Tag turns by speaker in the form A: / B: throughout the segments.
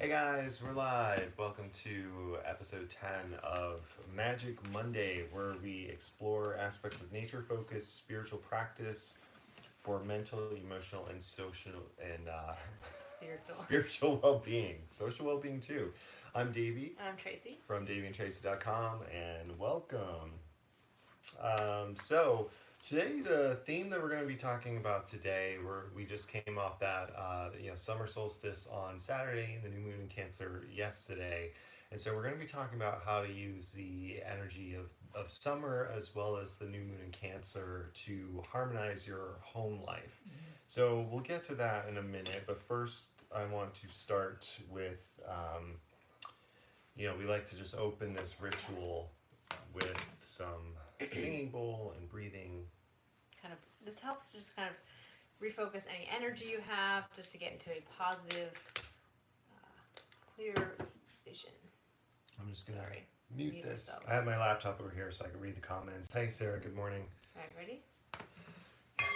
A: Hey guys, we're live. Welcome to episode 10 of Magic Monday, where we explore aspects of nature focused spiritual practice for mental, emotional, and social
B: Spiritual.
A: spiritual well-being, social well-being too. I'm Davy
B: I'm Tracy.
A: from DavyandTracy.com, and welcome. So today the theme that we're going to be talking about today, we just came off that summer solstice on Saturday and the new moon in Cancer yesterday, and so we're going to be talking about how to use the energy of summer as well as the new moon in Cancer to harmonize your home life. So we'll get to that in a minute, but first I want to start with we like to just open this ritual with some singing bowl and breathing.
B: This helps just kind of refocus any energy you have, just to get into a positive, clear vision.
A: I'm just gonna
B: Sorry.
A: mute
B: Mute
A: this.
B: ourselves.
A: I have my laptop over here so I can read the comments. Hey Sarah, good morning.
B: All right, ready?
A: Yes.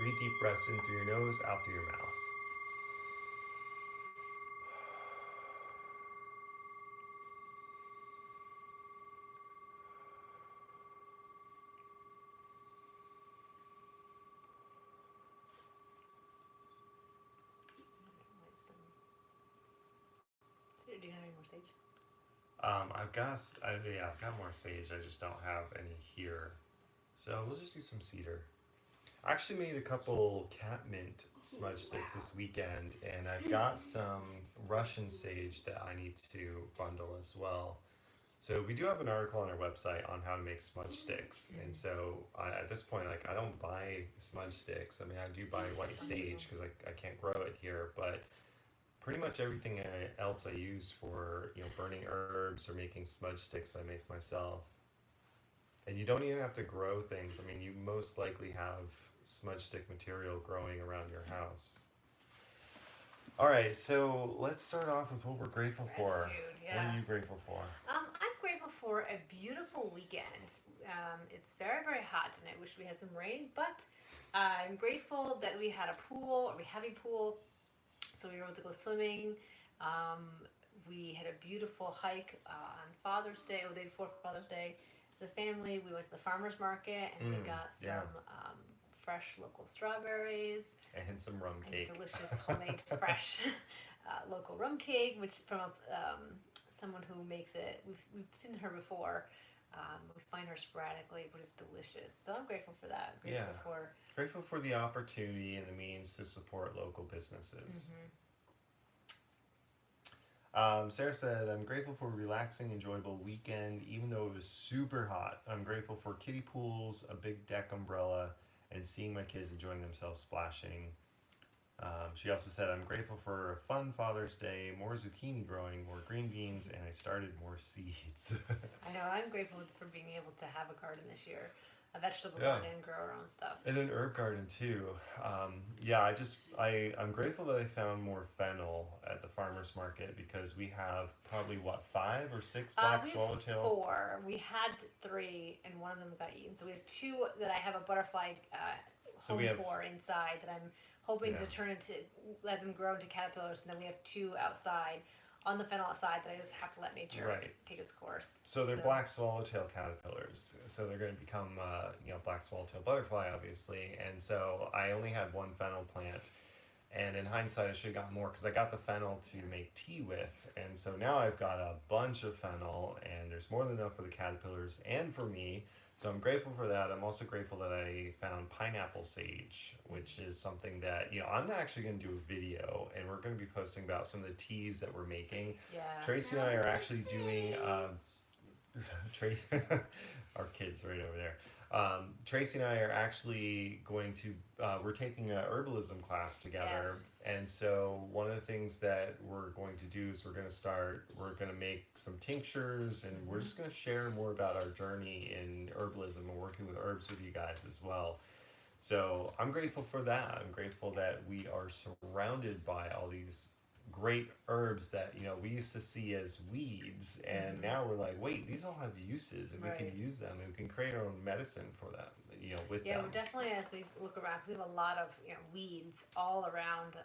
A: 3 deep breaths in through your nose, out through your mouth.
B: Do you have any more sage?
A: I've got more sage. I just don't have any here. So we'll just do some cedar. I actually made a couple catmint smudge sticks this weekend, and I've got some Russian sage that I need to bundle as well. So we do have an article on our website on how to make smudge sticks, and so at this point, like I don't buy smudge sticks. I mean, I do buy white sage because I can't grow it here, but pretty much everything else I use for burning herbs or making smudge sticks I make myself. And you don't even have to grow things. I mean, you most likely have smudge stick material growing around your house. All right, so let's start off with what we're grateful for.
B: Gratitude,
A: What are you grateful for?
B: I'm grateful for a beautiful weekend. It's very, very hot, and I wish we had some rain, but I'm grateful that we had a pool, or we have a pool, so we were able to go swimming. Um, we had a beautiful hike on Father's Day, or the day before Father's Day. As a family, we went to the farmer's market and we got some fresh local strawberries
A: and some rum cake.
B: Delicious homemade fresh local rum cake, which from someone who makes it. We've seen her before. We find her sporadically, but it's delicious. So I'm grateful for that.
A: Grateful for the opportunity and the means to support local businesses. Sarah said, I'm grateful for a relaxing, enjoyable weekend, even though it was super hot. I'm grateful for kiddie pools, a big deck umbrella, and seeing my kids enjoying themselves splashing. She also said, I'm grateful for a fun Father's Day, more zucchini growing, more green beans, and I started more seeds.
B: I know, I'm grateful for being able to have a garden this year. A vegetable garden and grow our own stuff.
A: And an herb garden too. I'm grateful that I found more fennel at the farmer's market because we have probably 5 or 6 black swallowtail.
B: 4. We had 3 and one of them got eaten. So we have 2 that I have a butterfly home for inside that I'm hoping to let them grow into caterpillars, and then we have 2 outside on the fennel outside that I just have to let nature take its course.
A: So they're black swallowtail caterpillars. So they're going to become, black swallowtail butterfly, obviously. And so I only had 1 fennel plant. And in hindsight, I should have got more because I got the fennel to make tea with. And so now I've got a bunch of fennel, and there's more than enough for the caterpillars and for me. So I'm grateful for that. I'm also grateful that I found pineapple sage, which is something that, I'm actually going to do a video, and we're going to be posting about some of the teas that we're making.
B: Yeah.
A: Tracy and I are actually doing, our kids right over there. Tracy and I are actually going to, we're taking a herbalism class together.
B: Yes.
A: And so one of the things that we're going to do is we're going to make some tinctures, and we're just going to share more about our journey in herbalism and working with herbs with you guys as well. So I'm grateful for that. I'm grateful that we are surrounded by all these great herbs that we used to see as weeds, and now we're like, wait, these all have uses, and we can use them, and we can create our own medicine for them. with
B: Yeah,
A: them.
B: we're definitely, as we look around, because we have a lot of weeds all around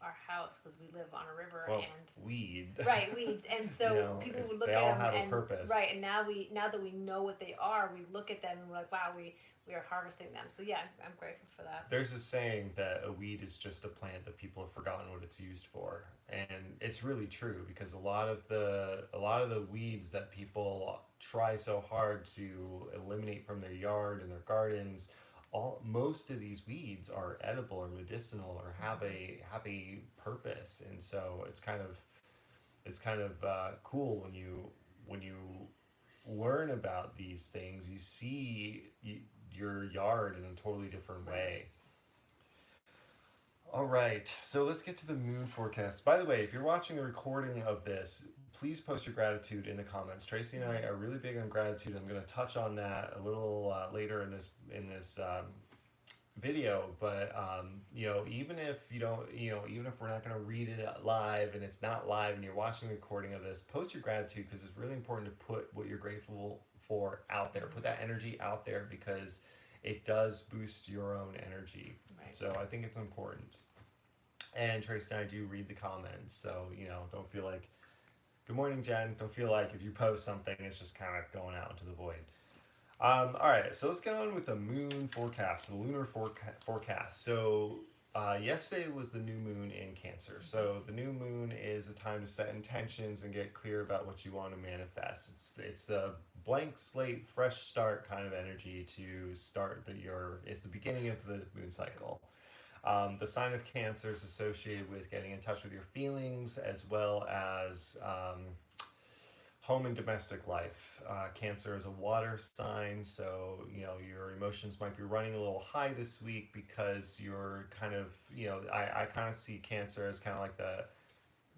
B: our house because we live on a river.
A: Well,
B: and
A: weed.
B: Right, weeds, and so people would look
A: they
B: at
A: all
B: them
A: have a
B: and
A: purpose.
B: right, and now that we know what they are, we look at them and we're like, wow, we are harvesting them. So yeah, I'm grateful for that.
A: There's a saying that a weed is just a plant that people have forgotten what it's used for, and it's really true because a lot of the weeds that people try so hard to eliminate from their yard and their gardens, most of these weeds are edible or medicinal or have a purpose, and so it's kind of cool when you learn about these things. You see your yard in a totally different way. All right, so let's get to the moon forecast. By the way, if you're watching a recording of this, please post your gratitude in the comments. Tracy and I are really big on gratitude. I'm going to touch on that a little later in this video, but even if you don't, even if we're not going to read it live and it's not live and you're watching the recording of this, post your gratitude because it's really important to put what you're grateful for out there. Put that energy out there because it does boost your own energy.
B: Right.
A: So I think it's important. And Tracy and I do read the comments, so don't feel like, good morning, Jen. Don't feel like if you post something, it's just kind of going out into the void. All right, so let's get on with the moon forecast, the lunar forecast. So yesterday was the new moon in Cancer. So the new moon is a time to set intentions and get clear about what you want to manifest. It's the blank slate, fresh start kind of energy to start it's the beginning of the moon cycle. The sign of Cancer is associated with getting in touch with your feelings as well as home and domestic life. Cancer is a water sign, so your emotions might be running a little high this week because you're kind of, I kind of see Cancer as kind of like the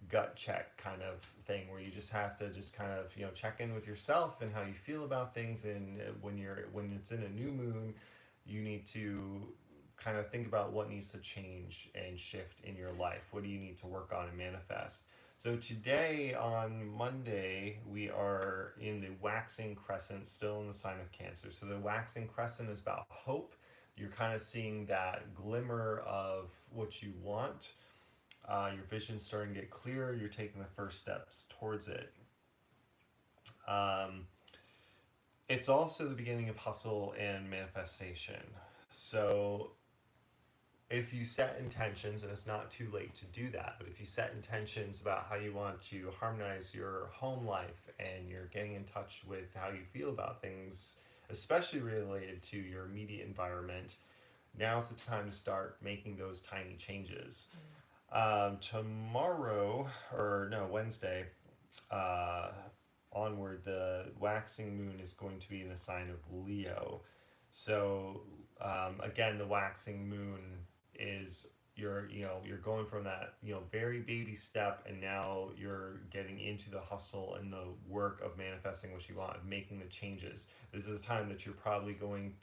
A: gut check kind of thing where you just have to just kind of check in with yourself and how you feel about things. And when it's in a new moon, you need to kind of think about what needs to change and shift in your life. What do you need to work on and manifest? So today, on Monday, we are in the waxing crescent, still in the sign of Cancer. So the waxing crescent is about hope. You're kind of seeing that glimmer of what you want. Your vision's starting to get clearer. You're taking the first steps towards it. It's also the beginning of hustle and manifestation. So if you set intentions, and it's not too late to do that, but if you set intentions about how you want to harmonize your home life and you're getting in touch with how you feel about things, especially related to your immediate environment, now's the time to start making those tiny changes. Wednesday, onward, the waxing moon is going to be in the sign of Leo. So again, the waxing moon is you're going from that very baby step, and now you're getting into the hustle and the work of manifesting what you want, making the changes. This is a time that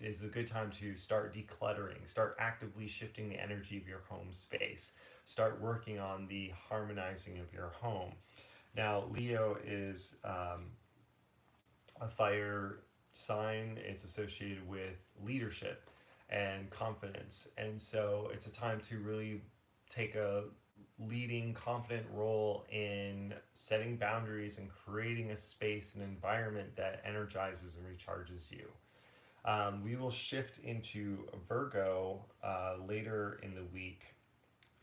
A: is a good time to start decluttering, start actively shifting the energy of your home space, start working on the harmonizing of your home. Now, Leo is a fire sign. It's associated with leadership and confidence, and so it's a time to really take a leading, confident role in setting boundaries and creating a space and environment that energizes and recharges you. We will shift into Virgo later in the week,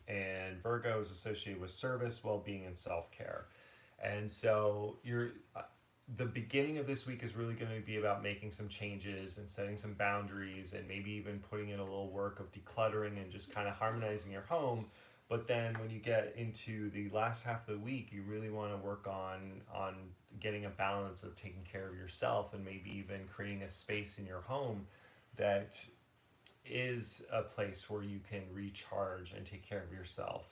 A: and Virgo is associated with service, well-being, and self-care. And so the beginning of this week is really going to be about making some changes and setting some boundaries and maybe even putting in a little work of decluttering and just kind of harmonizing your home. But then when you get into the last half of the week, you really want to work on getting a balance of taking care of yourself and maybe even creating a space in your home that is a place where you can recharge and take care of yourself.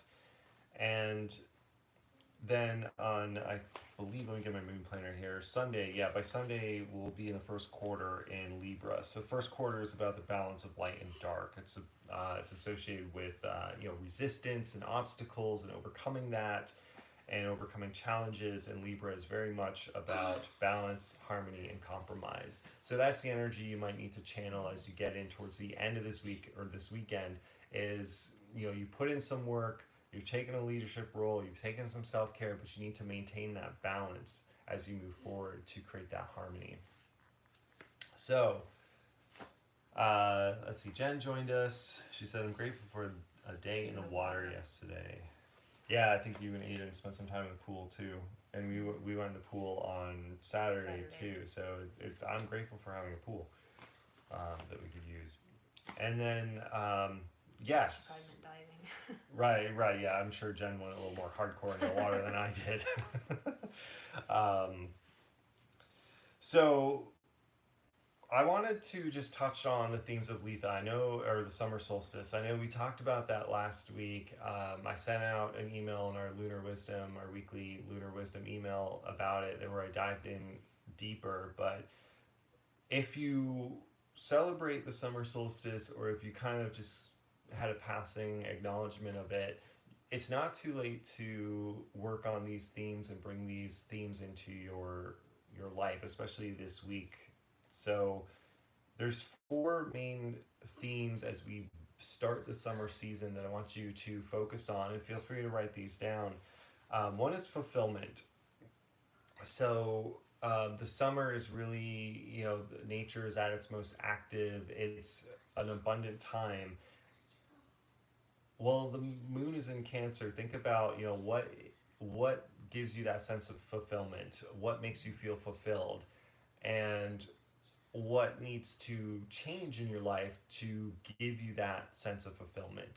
A: And then on, I believe, let me get my moon planner here, by Sunday we'll be in the first quarter in Libra. So first quarter is about the balance of light and dark. It's associated with resistance and obstacles and overcoming that. and overcoming challenges. And Libra is very much about balance, harmony, and compromise. So that's the energy you might need to channel as you get in towards the end of this week or this weekend. Is, you know, you put in some work, you've taken a leadership role, you've taken some self-care, but you need to maintain that balance as you move forward to create that harmony. So let's see, Jen joined us. She said, I'm grateful for a day in the water yesterday. Yeah, I think you and Aiden spent some time in the pool too. And we went in the pool on Saturday. Too. So I'm grateful for having a pool that we could use. And then, yes.
B: She probably meant diving.
A: Right, yeah. I'm sure Jen went a little more hardcore in the water than I did. So I wanted to just touch on the themes of Letha. I know, or the summer solstice. I know we talked about that last week. I sent out an email in our Lunar Wisdom, our weekly Lunar Wisdom email about it, where I dived in deeper. But if you celebrate the summer solstice, or if you kind of just had a passing acknowledgement of it, it's not too late to work on these themes and bring these themes into your life, especially this week. So there's 4 main themes as we start the summer season that I want you to focus on, and feel free to write these down. One is fulfillment. So the summer is really, you know, nature is at its most active. It's an abundant time. Well, the moon is in Cancer. Think about, you know, what gives you that sense of fulfillment? What makes you feel fulfilled? And what needs to change in your life to give you that sense of fulfillment,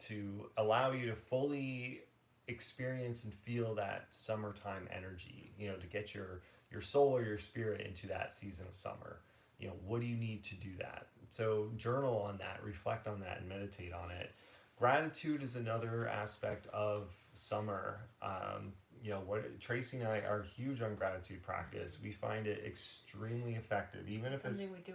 A: to allow you to fully experience and feel that summertime energy, you know, to get your soul or your spirit into that season of summer. You know, what do you need to do that? So journal on that, reflect on that, and meditate on it. Gratitude is another aspect of summer. You know, Tracy and I are huge on gratitude practice. We find it extremely effective, even if
B: something we do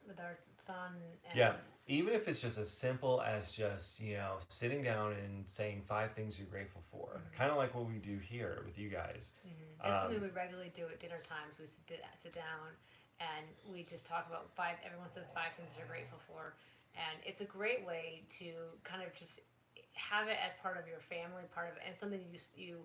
B: with our son. And
A: yeah, even if it's just as simple as just, you know, sitting down and saying 5 things you're grateful for, kind of like what we do here with you guys.
B: That's something we regularly do at dinner times. We sit down and we just talk about 5. Everyone says 5 things they're grateful for, and it's a great way to kind of just have it as part of your family, part of it, and something you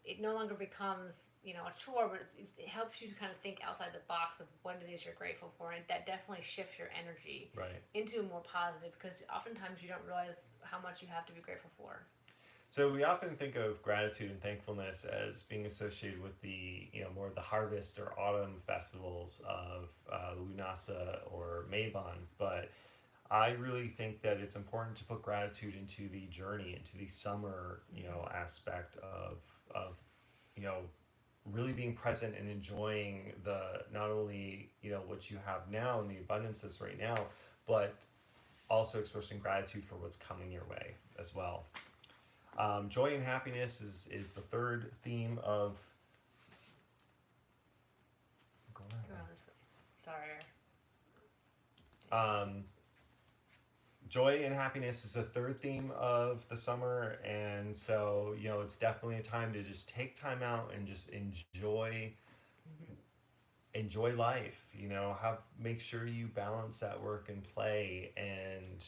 B: it no longer becomes, you know, a chore, but it helps you to kind of think outside the box of what it is you're grateful for, and that definitely shifts your energy into a more positive, because oftentimes you don't realize how much you have to be grateful for.
A: So we often think of gratitude and thankfulness as being associated with the, you know, more of the harvest or autumn festivals of Lunasa or Mabon, but I really think that it's important to put gratitude into the journey, into the summer, you know, aspect of you know, really being present and enjoying the, not only, you know, what you have now and the abundances right now, but also expressing gratitude for what's coming your way as well. Joy and happiness is the third theme of.
B: Go on this way. Sorry.
A: Joy and happiness is the third theme of the summer, and so, you know, it's definitely a time to just take time out and just enjoy life. You know, make sure you balance that work and play, and,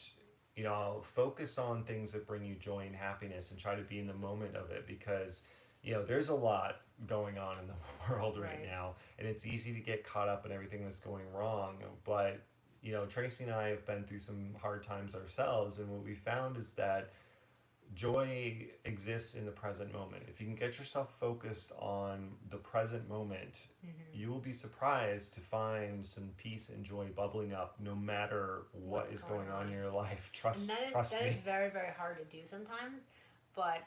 A: you know, focus on things that bring you joy and happiness, and try to be in the moment of it, because, you know, there's a lot going on in the world right now, and it's easy to get caught up in everything that's going wrong. But, you know, Tracy and I have been through some hard times ourselves, and what we found is that joy exists in the present moment. If you can get yourself focused on the present moment, you will be surprised to find some peace and joy bubbling up no matter what is going on in your life. Trust me.
B: That is very, very hard to do sometimes, but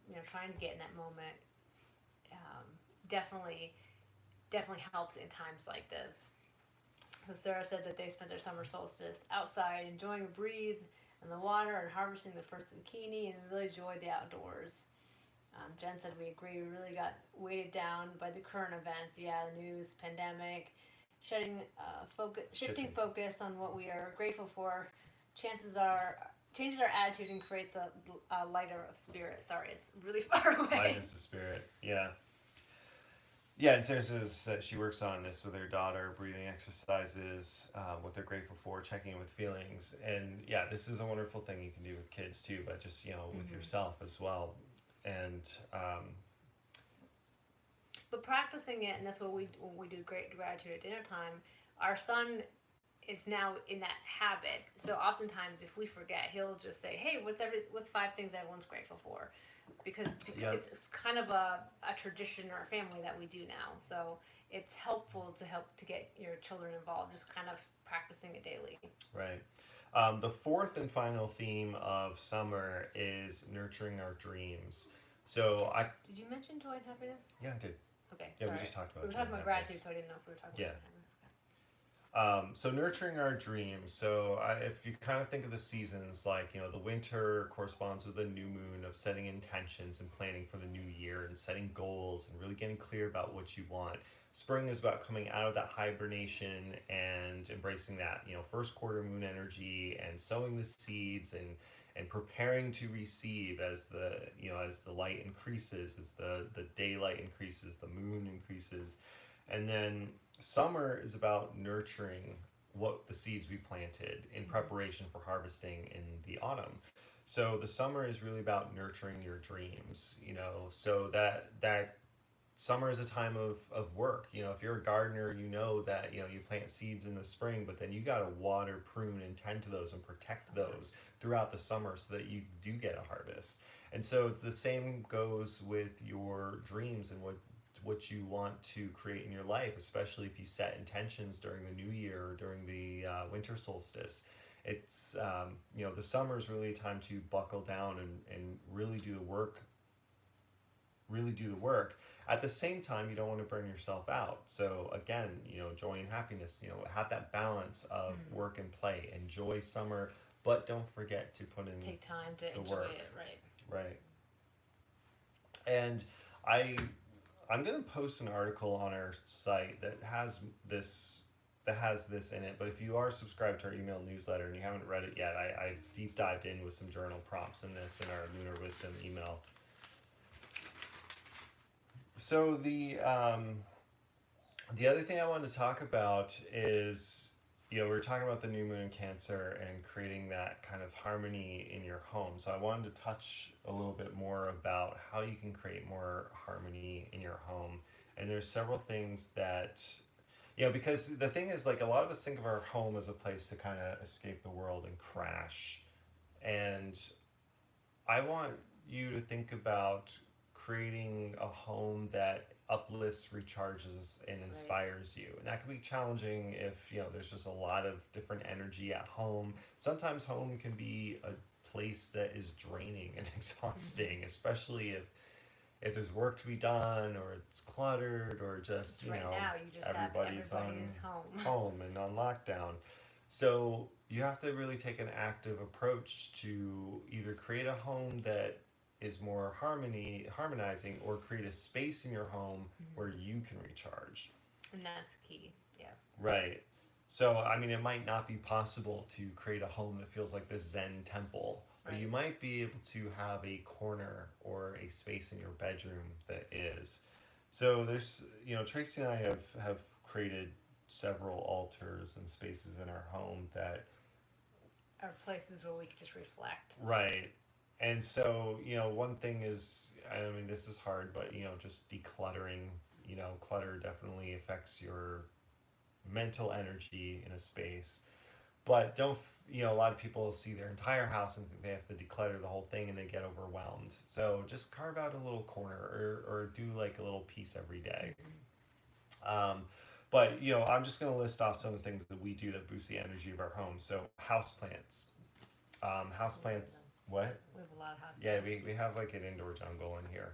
B: you know, trying to get in that moment definitely helps in times like this. So Sarah said that they spent their summer solstice outside enjoying a breeze and the water and harvesting the first zucchini, and really enjoyed the outdoors. Jen said we agree. We really got weighted down by the current events. Yeah, the news, pandemic, shifting focus on what we are grateful for. Chances changes our attitude and creates a lighter of spirit. Sorry, it's really far away.
A: Lightness of spirit. Yeah. Yeah, and Sarah says that she works on this with her daughter, breathing exercises, what they're grateful for, checking in with feelings. And yeah, this is a wonderful thing you can do with kids too, but just, with yourself as well. And
B: but practicing it, and that's what when we do great gratitude at dinner time. Our son is now in that habit. So oftentimes, if we forget, he'll just say, "Hey, what's 5 things everyone's grateful for?" Because
A: Yep.
B: it's kind of a tradition in our family that we do now. So it's helpful to get your children involved, just kind of practicing it daily.
A: Right. The fourth and final theme of summer is nurturing our dreams. So
B: Did you mention joy and happiness?
A: yeah, I did.
B: Okay,
A: Yeah,
B: sorry.
A: we just talked about
B: We were
A: joy
B: talking
A: and
B: about
A: happiness.
B: gratitude, so I didn't know if we were talking
A: Yeah.
B: about happiness.
A: So nurturing our dreams. So if you kind of think of the seasons, like the winter corresponds with the new moon of setting intentions and planning for the new year and setting goals and really getting clear about what you want. Spring is about coming out of that hibernation and embracing that first quarter moon energy and sowing the seeds and preparing to receive as the light increases, as the daylight increases, the moon increases. And then summer is about nurturing what the seeds we planted in preparation for harvesting in the autumn. So the summer is really about nurturing your dreams, so that summer is a time of work. If you're a gardener, you know that you plant seeds in the spring, but then you got to water, prune, and tend to those and protect those throughout the summer so that you do get a harvest. And so it's the same goes with your dreams and what you want to create in your life, especially if you set intentions during the new year or during the winter solstice. It's the summer is really a time to buckle down and really do the work. Really do the work. At the same time, you don't want to burn yourself out. So again, joy and happiness. Have that balance of work and play. Enjoy summer, but don't forget to put in
B: Take time to enjoy
A: work.
B: it, right?
A: Right. And I'm gonna post an article on our site that has this in it. But if you are subscribed to our email newsletter and you haven't read it yet, I deep dived in with some journal prompts in this in our Lunar Wisdom email. So the other thing I wanted to talk about is we were talking about the new moon in Cancer and creating that kind of harmony in your home. So I wanted to touch a little bit more about how you can create more harmony in your home. And there's several things that, because the thing is, like, a lot of us think of our home as a place to kind of escape the world and crash. And I want you to think about creating a home that uplifts, recharges, and inspires you. And that can be challenging if there's just a lot of different energy at home. Sometimes home can be a place that is draining and exhausting, especially if there's work to be done or it's cluttered or just
B: right now you just
A: everybody's
B: have
A: on
B: home
A: and on lockdown. So you have to really take an active approach to either create a home that is more harmonizing, or create a space in your home where you can recharge.
B: And that's key. Yeah.
A: Right. So, I mean, it might not be possible to create a home that feels like this Zen temple, but you might be able to have a corner or a space in your bedroom that is. So there's, Tracy and I have created several altars and spaces in our home that
B: are places where we can just reflect.
A: Right. And so, one thing is, I mean, this is hard, but, just decluttering, clutter definitely affects your mental energy in a space. But don't, a lot of people see their entire house and think they have to declutter the whole thing and they get overwhelmed. So just carve out a little corner or do like a little piece every day. But, I'm just going to list off some of the things that we do that boost the energy of our home. So houseplants. Houseplants. What?
B: We have a lot of houseplants.
A: Yeah, we have like an indoor jungle in here.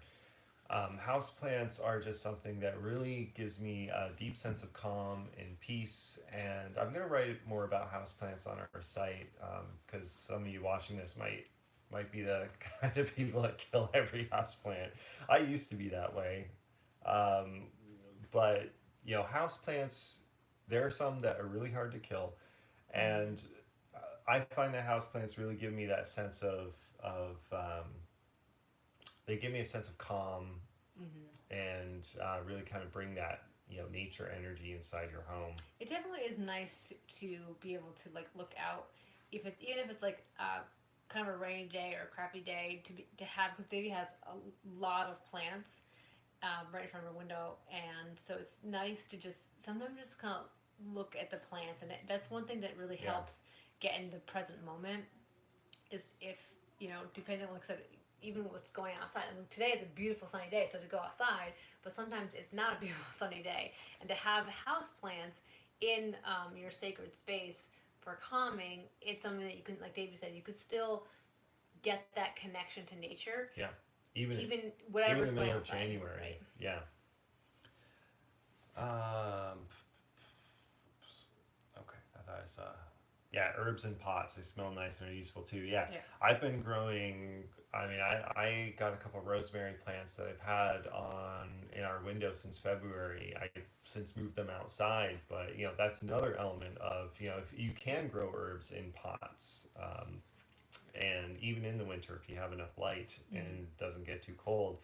A: Houseplants are just something that really gives me a deep sense of calm and peace. And I'm going to write more about houseplants on our site because some of you watching this might be the kind of people that kill every houseplant. I used to be that way. But, houseplants, there are some that are really hard to kill. And I find that houseplants really give me that sense of they give me a sense of calm and really kind of bring that nature energy inside your home.
B: It definitely is nice to be able to like look out, if it's even if it's like kind of a rainy day or a crappy day to have, because Davy has a lot of plants right in front of her window, and so it's nice to just sometimes just kind of look at the plants, and that's one thing that really
A: Yeah.
B: helps get in the present moment. Is if depending on, like I said, even what's going on outside. I mean, today is a beautiful sunny day, so to go outside, but sometimes it's not a beautiful sunny day, and to have house plants in your sacred space for calming, it's something that you can, like David said, you could still get that connection to nature.
A: Yeah. Even
B: Whatever's
A: in the
B: going
A: middle
B: on
A: of
B: outside,
A: January.
B: right?
A: Yeah. Okay, I thought I saw. Yeah, herbs in pots. They smell nice and are useful too. Yeah,
B: Yeah.
A: I've been growing. I mean, I got a couple of rosemary plants that I've had on in our window since February. I since moved them outside, but that's another element of if you can grow herbs in pots, and even in the winter if you have enough light and it doesn't get too cold,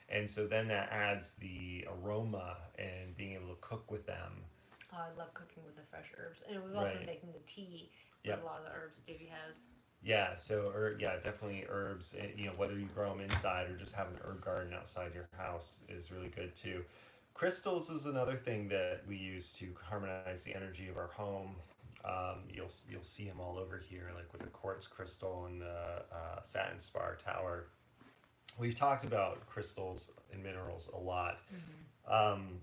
A: and so then that adds the aroma and being able to cook with them.
B: Oh, I love cooking with the fresh herbs, and we've also been
A: Right.
B: making the tea with
A: Yep.
B: a lot of the herbs that Davy has.
A: Yeah, so yeah, definitely herbs. Whether you grow them inside or just have an herb garden outside your house is really good too. Crystals is another thing that we use to harmonize the energy of our home. You'll see them all over here, like with the quartz crystal and the satin spar tower. We've talked about crystals and minerals a lot. Um,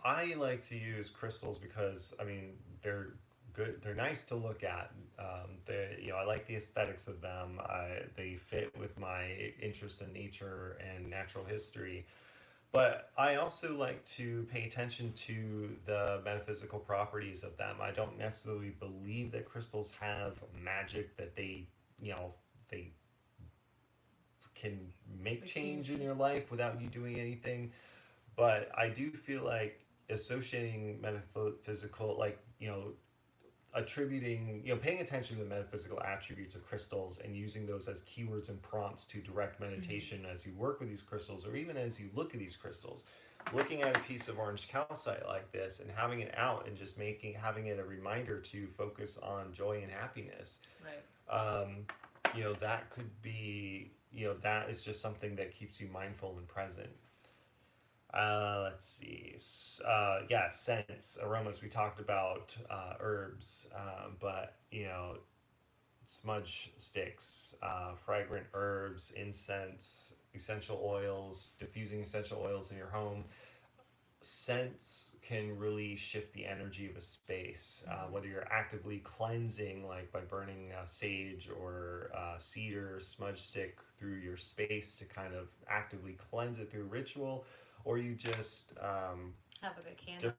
A: I like to use crystals because I mean they're good. They're nice to look at. I like the aesthetics of them. They fit with my interest in nature and natural history. But I also like to pay attention to the metaphysical properties of them. I don't necessarily believe that crystals have magic that they can make change in your life without you doing anything. But I do feel like associating metaphysical, like, attributing, paying attention to the metaphysical attributes of crystals and using those as keywords and prompts to direct meditation as you work with these crystals, or even as you look at these crystals. Looking at a piece of orange calcite like this and having it out and just having it a reminder to focus on joy and happiness.
B: Right.
A: That could be, that is just something that keeps you mindful and present. Let's see. Yeah, scents, aromas. We talked about herbs, but smudge sticks, fragrant herbs, incense, essential oils, diffusing essential oils in your home. Scents can really shift the energy of a space, whether you're actively cleansing, like by burning sage or cedar, smudge stick through your space to kind of actively cleanse it through ritual, or you just
B: Have like a candle.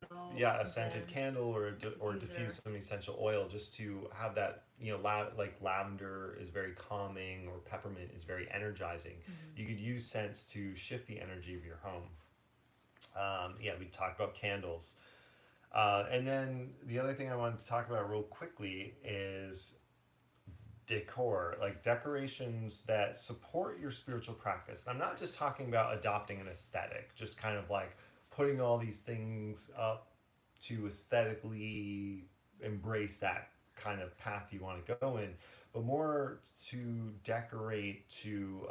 A: a scented candle or diffuse some essential oil just to have that, like lavender is very calming or peppermint is very energizing. You could use scents to shift the energy of your home. Yeah, we talked about candles. And then the other thing I wanted to talk about real quickly is decor, like decorations that support your spiritual practice. I'm not just talking about adopting an aesthetic, just kind of like putting all these things up to aesthetically embrace that kind of path you want to go in, but more to decorate to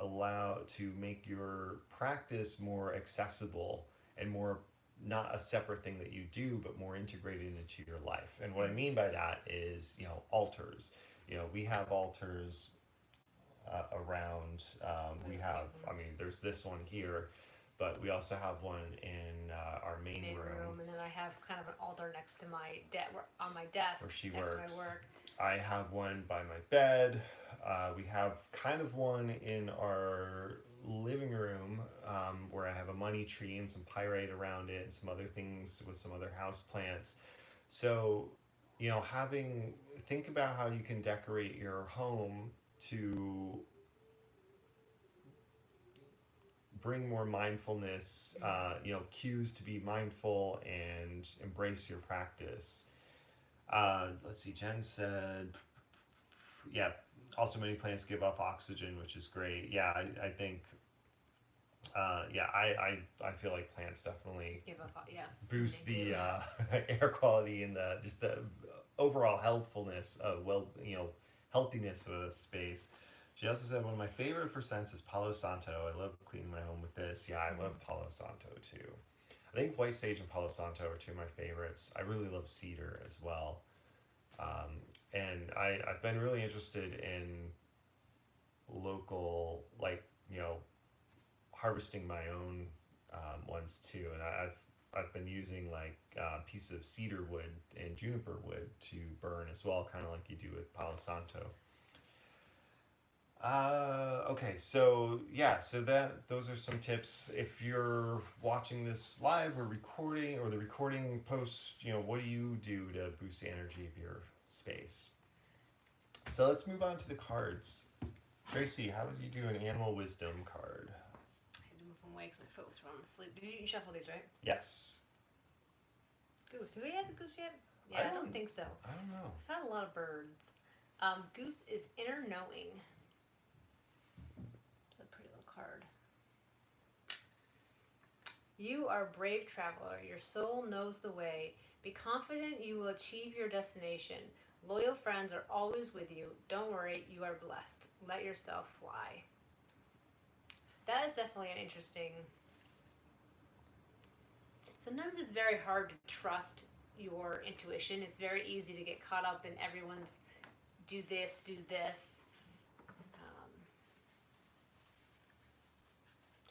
A: make your practice more accessible and more not a separate thing that you do, but more integrated into your life. And what I mean by that is, altars. We have altars around. We have, I mean, there's this one here, but we also have one in our main room.
B: And then I have kind of an altar next to my on my desk
A: where she
B: next
A: works.
B: to my work.
A: I have one by my bed. We have kind of one in our living room where I have a money tree and some pyrite around it and some other things with some other house plants. So, think about how you can decorate your home to bring more mindfulness, cues to be mindful and embrace your practice. Let's see, Jen said, yeah, also many plants give off oxygen, which is great. Yeah, I think, yeah, I feel like plants definitely
B: Give up. Yeah.
A: boost
B: They
A: the
B: do.
A: air quality and the just the overall healthfulness of healthiness of a space. She also said one of my favorite for scents is Palo Santo. I love cleaning my home with this. Yeah, I love Palo Santo too. I think White Sage and Palo Santo are two of my favorites. I really love cedar as well. Um, and I've been really interested in local, like, harvesting my own ones too. And I've been using like pieces of cedar wood and juniper wood to burn as well, kind of like you do with Palo Santo. Okay, so yeah, so those are some tips. If you're watching this live or recording or the recording post, what do you do to boost the energy of your space? So let's move on to the cards. Tracy, how would you do an animal wisdom card?
B: I had to move them away because my foot was falling asleep. Did you shuffle these, right?
A: Yes.
B: Goose. Did we have the goose yet?
A: I
B: Yeah, I don't think so.
A: I don't know.
B: I've had a lot of birds. Goose is inner knowing. It's a pretty little card. You are a brave traveler. Your soul knows the way. Be confident you will achieve your destination. Loyal friends are always with you. Don't worry, you are blessed. Let yourself fly. That is definitely an interesting. Sometimes it's very hard to trust your intuition. It's very easy to get caught up in everyone's do this, do this.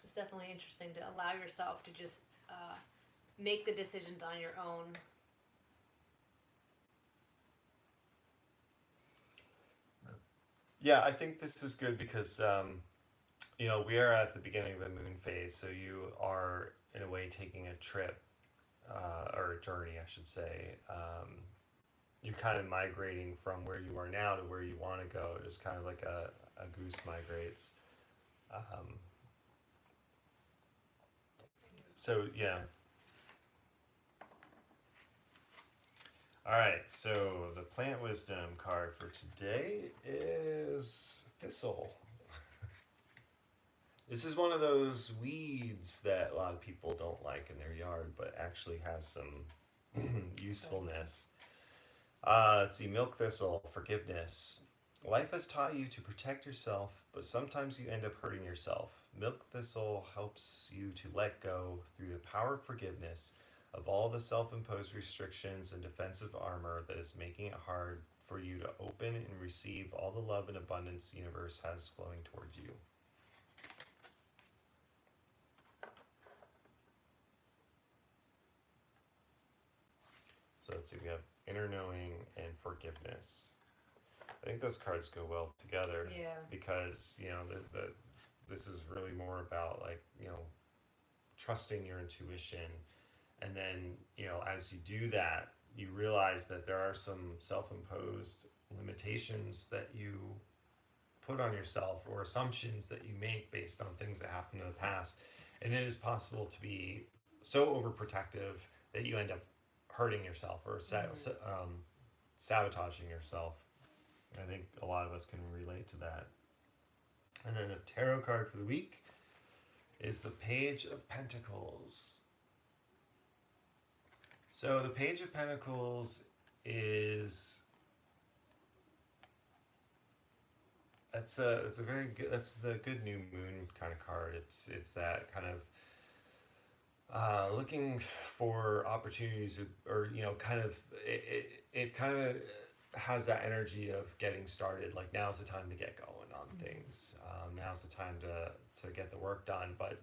B: It's definitely interesting to allow yourself to just make the decisions on your own.
A: Yeah, I think this is good because we are at the beginning of the moon phase, so you are in a way taking a trip or a journey, I should say. You're kind of migrating from where you are now to where you want to go, just kind of like a goose migrates. Um, so yeah. All right, so the plant wisdom card for today is Thistle. This is one of those weeds that a lot of people don't like in their yard, but actually has some usefulness. Let's see, milk thistle, forgiveness. Life has taught you to protect yourself, but sometimes you end up hurting yourself. Milk thistle helps you to let go through the power of forgiveness of all the self-imposed restrictions and defensive armor that is making it hard for you to open and receive all the love and abundance the universe has flowing towards you. So let's see, we have inner knowing and forgiveness. I think those cards go well together.
B: Yeah.
A: Because, this is really more about like, trusting your intuition. And then, as you do that, you realize that there are some self-imposed limitations that you put on yourself or assumptions that you make based on things that happened in the past. And it is possible to be so overprotective that you end up hurting yourself or sabotaging yourself. I think a lot of us can relate to that. And then the tarot card for the week is the Page of Pentacles. So the Page of Pentacles is that's a very good, that's the good new moon kind of card. It's that kind of looking for opportunities or kind of it kind of has that energy of getting started. Like now's the time to get going on things. Now's the time to get the work done. But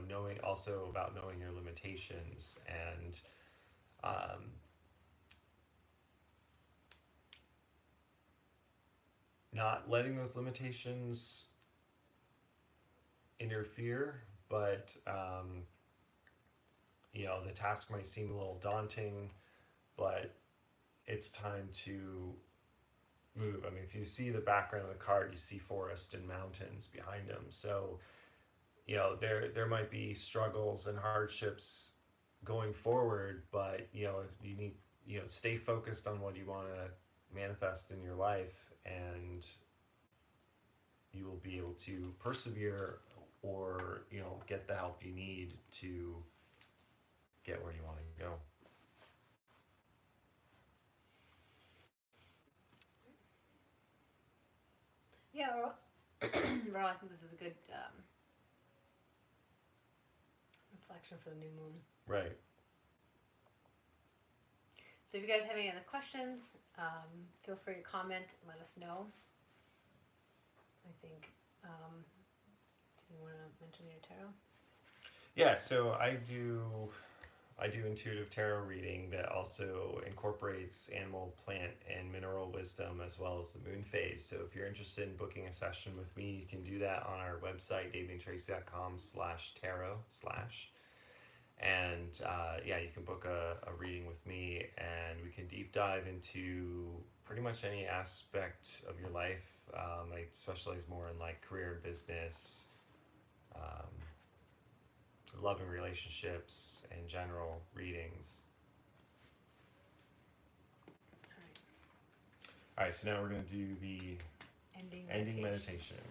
A: knowing also about knowing your limitations and not letting those limitations interfere, but the task might seem a little daunting, but it's time to move. I mean, if you see the background of the card, you see forest and mountains behind them. So, there might be struggles and hardships going forward, but you stay focused on what you want to manifest in your life, and you will be able to persevere, or get the help you need to get where you want to go.
B: Yeah, Earl, I think this is a good reflection for the new moon.
A: Right.
B: So if you guys have any other questions, feel free to comment and let us know. I think, do you want to mention your tarot?
A: Yeah, so I do intuitive tarot reading that also incorporates animal, plant, and mineral wisdom, as well as the moon phase. So if you're interested in booking a session with me, you can do that on our website, davyandtracy.com/tarot/. And you can book a reading with me, and we can deep dive into pretty much any aspect of your life. I specialize more in like career and business, love and relationships, and general readings. All right, so now we're going to do the ending meditation.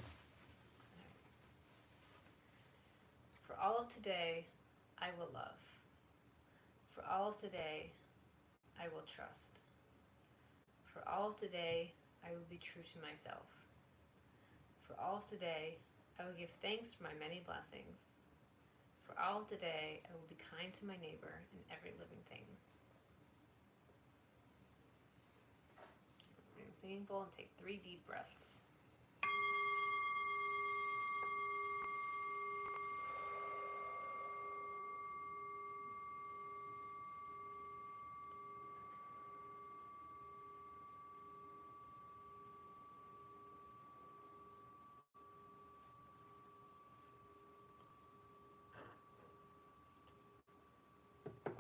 B: For all of today, I will love. For all of today, I will trust. For all of today, I will be true to myself. For all of today, I will give thanks for my many blessings. For all of today, I will be kind to my neighbor and every living thing. Bring the singing bowl and take 3 deep breaths.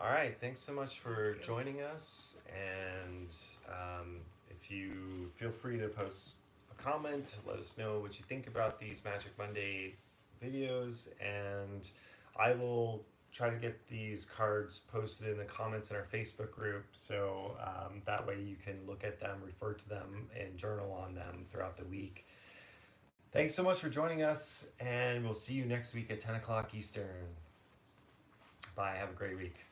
A: All right, thanks so much for joining us, and if you feel free to post a comment, let us know what you think about these Magic Monday videos, and I will try to get these cards posted in the comments in our Facebook group, so that way you can look at them, refer to them, and journal on them throughout the week. Thanks so much for joining us, and we'll see you next week at 10 o'clock Eastern. Bye, have a great week.